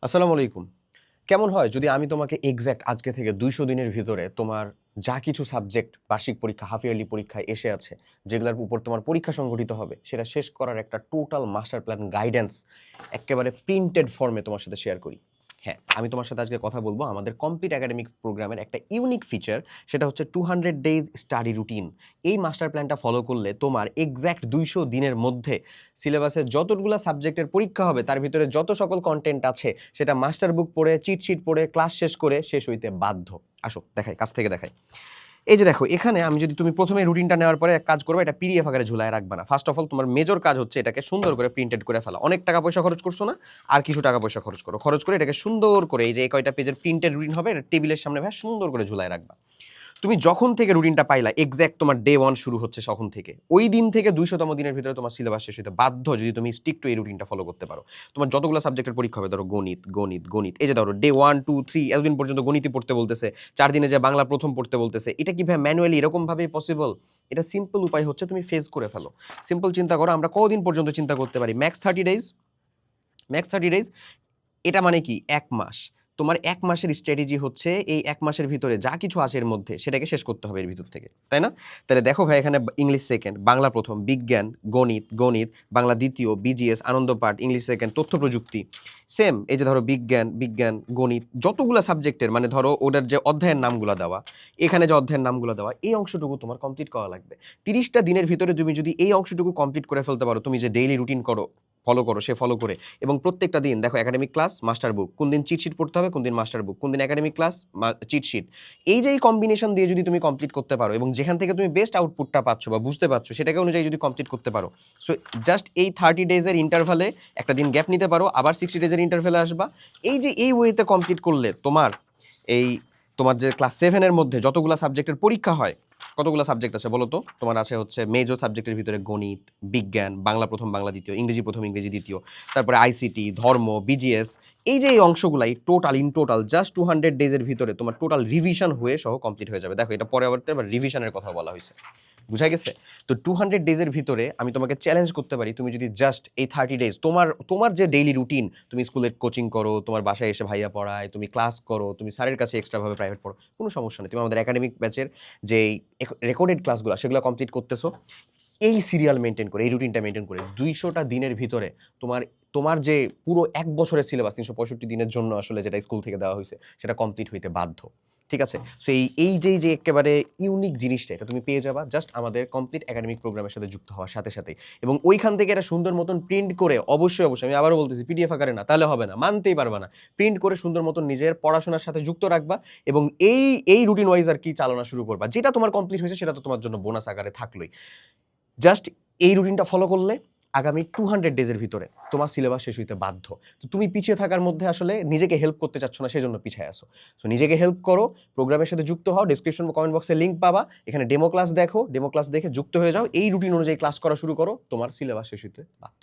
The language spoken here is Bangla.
আসসালামু আলাইকুম। কেমন হয় যদি আমি তোমাকে এক্সাক্ট আজকে থেকে ২০০ দিনের ভিতরে তোমার যা কিছু সাবজেক্ট বার্ষিক পরীক্ষা, হাফ ইয়ারলি পরীক্ষায় এসে আছে, যেগুলোর উপর তোমার পরীক্ষা সংগঠিত হবে, সেটা শেষ করার একটা টোটাল মাস্টার প্ল্যান গাইডেন্স এক্কেবারে প্রিন্টেড ফর্মে তোমার সাথে শেয়ার করি। হ্যাঁ, আমি তোমার সাথে আজকে কথা বলব আমাদের কমপ্লিট একাডেমিক প্রোগ্রামের একটা ইউনিক ফিচার, সেটা হচ্ছে 200 ডেজ স্টাডি রুটিন। এই মাস্টার প্ল্যানটা ফলো করলে তোমার এক্সাক্ট ২০০ দিনের মধ্যে সিলেবাসে যতগুলো সাবজেক্টের পরীক্ষা হবে তার ভিতরে যত সকল কন্টেন্ট আছে সেটা মাস্টার বুক পড়ে, চিট শিট পড়ে, ক্লাস শেষ করে শেষ হইতে বাধ্য। আসো দেখাই, কাছ থেকে দেখাই। এই যে দেখো, এখানে আমি যদি তুমি প্রথমে রুটিনটা নেওয়ার পরে এক কাজ করবে, এটা পিডিএফ আকারে ঝুলায় রাখবে না। ফার্স্ট অফ অল তোমার মেজর কাজ হচ্ছে এটাকে সুন্দর করে প্রিন্টেড করে ফেলা। অনেক টাকা পয়সা খরচ করছো না, আর কিছু টাকা পয়সা খরচ করে এটাকে সুন্দর করে এই যে কয়টা পেজের প্রিন্টেড রুটিন হবে এটা টেবিলের সামনে ভাই সুন্দর করে ঝুলায় রাখবা। তুমি যখন থেকে রুটিনটা পাইলা, এক্সাক্ট তোমার ডে 1 শুরু হচ্ছে তখন থেকে, ওই দিন থেকে ২০০তম দিনের ভিতরে তোমার সিলেবাস শেষ হইতে বাধ্য যদি তুমি স্টিক টু এই রুটিনটা ফলো করতে পারো। তোমার যতগুলো সাবজেক্টের পরীক্ষা হবে, ধরো গণিত গণিত গণিত, এই যে ধরো ডে 1 2 3 এতদিন পর্যন্ত গণিতই পড়তে বলতেছে, 4 দিনে যে বাংলা প্রথম পড়তে বলতেছে, এটা কি ভাই ম্যানুয়ালি এরকমভাবেই পসিবল? এটা সিম্পল উপায় হচ্ছে তুমি ফেজ করে ফেলো। সিম্পল চিন্তা করো, আমরা কতদিন পর্যন্ত চিন্তা করতে পারি? Max 30 days. ম্যাক্স 30 ডেজ, এটা মানে কি ১ মাস। তোমার ১ মাসের স্ট্র্যাটেজি হচ্ছে এই ১ মাসের ভিতরে যা কিছু আসে এর মধ্যে সেটাকে শেষ করতে হবে এর ভিতর থেকে, তাই না? তাহলে দেখো ভাই, এখানে ইংলিশ সেকেন্ড, বাংলা প্রথম, বিজ্ঞান, গণিত গণিত, বাংলা দ্বিতীয়, বিজিএস, আনন্দ পাঠ, ইংলিশ সেকেন্ড, তথ্য প্রযুক্তি, সেম এই যে ধরো বিজ্ঞান বিজ্ঞান গণিত, যতগুলা সাবজেক্টের মানে ধরো ওদের যে অধ্যায়ের নামগুলো দেওয়া, এখানে যে অধ্যায়ের নামগুলো দেওয়া, এই অংশটুকু তোমার কমপ্লিট করা লাগবে। ৩০টা দিনের ভিতরে তুমি যদি এই অংশটুকু কমপ্লিট করে ফেলতে পারো, তুমি যে ডেইলি রুটিন ফলো করো, সে ফলো করে, এবং প্রত্যেকটা দিন দেখো একাডেমিক ক্লাস মাস্টার বুক, কোন দিন চিট শিট পড়তে হবে, কোন দিন মাস্টার বুক, কোন দিন একাডেমিক ক্লাস চিট শিট, এই যে এই কম্বিনেশন দিয়ে যদি তুমি কমপ্লিট করতে পারো এবং যেখান থেকে তুমি বেস্ট আউটপুটটা পাচ্ছ বা বুঝতে পারছো সেটাকে অনুযায়ী যদি কমপ্লিট করতে পারো, সো জাস্ট এই 30 ডেজের ইন্টারভালে একটা দিন গ্যাপ নিতে পারো, আবার 60 ডেজের ইন্টারভ্যালে আসবা। এই যে এই ওয়েতে কমপ্লিট করলে তোমার এই তোমার যে ক্লাস 7 এর মধ্যে যতগুলো সাবজেক্টের পরীক্ষা হয়, কতগুলো সাবজেক্ট আছে বলো তো? তোমার আছে হচ্ছে মেজর সাবজেক্টের ভিতরে গণিত, বিজ্ঞান, বাংলা প্রথম, বাংলা দ্বিতীয়, ইংরেজি প্রথম, ইংরেজি দ্বিতীয়, তারপরে আইসিটি, ধর্ম, বিজিএস, এই যে এই অংশগুলাই টোটাল ইন টোটাল জাস্ট 200 ডেজের ভিতরে তোমার টোটাল রিভিশন হয়ে সহ কমপ্লিট হয়ে যাবে। দেখো, এটা পরে আবার রিভিশনের কথা বলা হয়েছে, বুঝা গেছে? তো 200 ডেজের ভিতরে আমি তোমাকে চ্যালেঞ্জ করতে পারি, তুমি যদি জাস্ট এই 30 ডেজ তোমার তোমার যে ডেইলি রুটিন, তুমি স্কুলের কোচিং করো, তোমার বাসায় এসে ভাইয়া পড়ায়, তুমি ক্লাস করো, তুমি স্যারের কাছে এক্সট্রাভাবে প্রাইভেট পড়ো, কোনো সমস্যা নেই। তুমি আমাদের একাডেমিক ব্যাচের যে রেকর্ডেড ক্লাসগুলো সেগুলো কমপ্লিট করতেছো, এই সিরিয়াল মেনটেন করে, এই রুটিনটা মেনটেন করে ২০০টা দিনের ভিতরে তোমার তোমার যে পুরো ১ বছরের সিলেবাস ৩৬৫ দিনের জন্য আসলে যেটা স্কুল থেকে দেওয়া হয়েছে সেটা কমপ্লিট হইতে বাধ্য। ঠিক আছে? সো এই যে একেবারে ইউনিক জিনিসটা এটা তুমি পেয়ে যাবা জাস্ট আমাদের কমপ্লিট একাডেমিক প্রোগ্রামের সাথে যুক্ত হওয়ার সাথে সাথেই। এবং ওইখান থেকে এটা সুন্দর মতন প্রিন্ট করে, অবশ্যই আমি আবারও বলতেছি, পিডিএফ আকারে না, তাহলে হবে না, মানতেই পারবা না। প্রিন্ট করে সুন্দর মতন নিজের পড়াশোনার সাথে যুক্ত রাখবা এবং এই রুটিন ওয়াইজ আর কি চালানো শুরু করবা। যেটা তোমার কমপ্লিট হয়েছে সেটা তো তোমার জন্য বোনাস আকারে থাকলোই। জাস্ট এই রুটিনটা ফলো করলে আগামী 200 ডেজের ভিতরে তোমার সিলেবাস শেষ হইতে বাধ্য। তো তুমি পিছিয়ে থাকার মধ্যে আসলে নিজেকে হেল্প করতে চাচ্ছ না, সেজন্য পিছিয়ে আসো। সো নিজেকে হেল্প করো, প্রোগ্রামের সাথে যুক্ত হও, ডেসক্রিপশন বা কমেন্ট বক্সে লিঙ্ক পাবা, এখানে ডেমো ক্লাস দেখো, ডেমো ক্লাস দেখে যুক্ত হয়ে যাও, এই রুটিন অনুযায়ী ক্লাস করা শুরু করো, তোমার সিলেবাস শেষ হইতে বাধ্য।